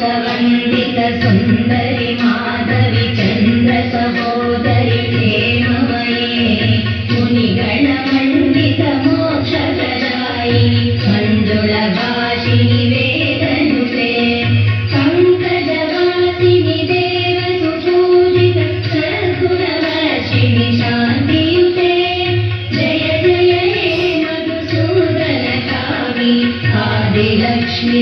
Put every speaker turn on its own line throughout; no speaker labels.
हंसवंदित सुंदरी माधवी चंद्र सहोदरी प्रेममये मुनिगण मंडित मोक्षप्रदायिनी मंजुल भाषिणी वेदनुते पंकजवासिनी देव सुपूजित सद्गुणवर्षिणी शांतियुते जय जय हे मधुसूदन कामी आदिलक्ष्मी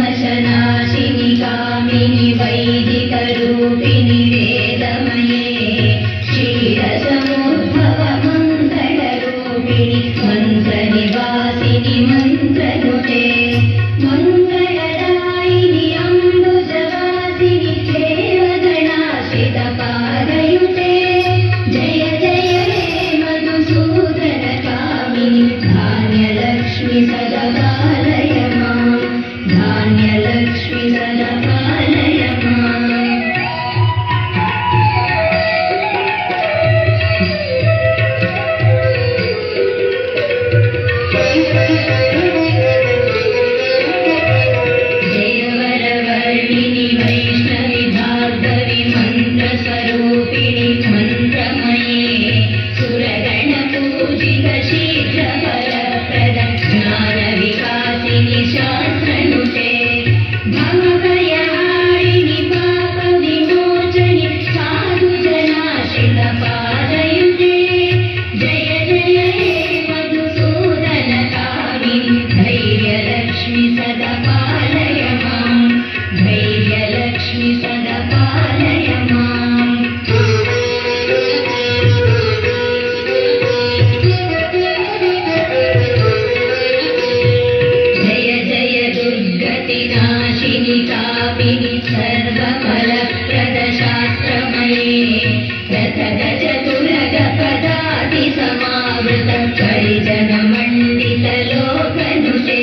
कल्मषनाशिनि कामिनि वैदिक रूपिणि वेदमये क्षीरसमुद्भव मंगल रूपिणि मंत्र निवासिनि मंत्रनुते मंगलदायिनि अम्बुजवासिनि देवगणाश्रित पादयुते जय जय हे मधुसूदन कामिनि धान्यलक्ष्मी सदपालय माम् धान्यलक्ष्मी सदपालय माम् जयवरवर्णिनि वैष्णवी भार्गवी मन्त्रस्वरूपिणि मन्त्रमये सुरगणपूजित शीघ्रफलप्रद ज्ञानविकासिनि शास्त्रनुते भवभयहारिणि पापविमोचनि साधुजनाश्रित पादयुते जय जय हे मधुसूदन कामिनि धैर्यलक्ष्मी सदपालय माम् धैर्यलक्ष्मी सदपालय माम् जय जय दुर्गतिनाशिनि कामिनि सर्वफलप्रद शास्त्रमये रथगज तुरग पदाति समावृत परिजनमण्डित लोकनुते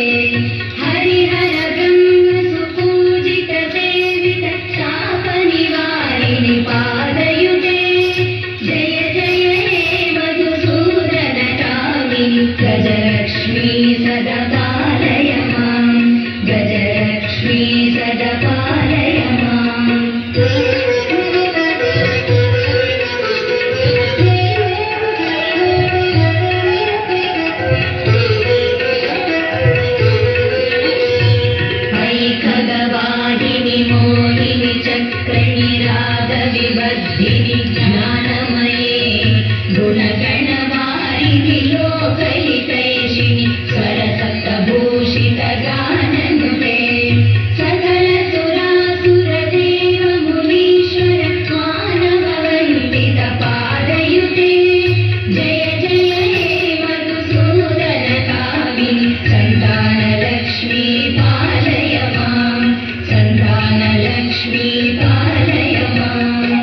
हरिहर ब्रह्म सुपूजित सेवित शापनिवारिणि पादयुते जय जय हे मधुसूदन कामिनि गजलक्ष्मी सदपालय माम् गजलक्ष्मी सदपालय माम् ऐखगवाहिनि मोहिनि चक्रिणि रागविवर्धिनि ज्ञानमये गुणगणवारिणि लोकहितैषिणि सरसप्तभूषित गाननुते सकल सुरासुर देव मुनीश्वर मानववन्दित पादयुते जय जय हे मधुसूदन कामिनि संतानलक्ष्मी पालय माम् संतानलक्ष्मी पालय माम्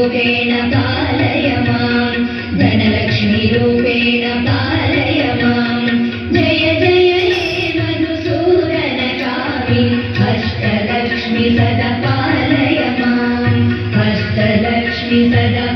रूपेण पालय मां धनलक्ष्मी रूपेण पालय मां जय जय हे मधुसूदनकामि अष्टलक्ष्मी सदा पालय मां अष्टलक्ष्मी सदा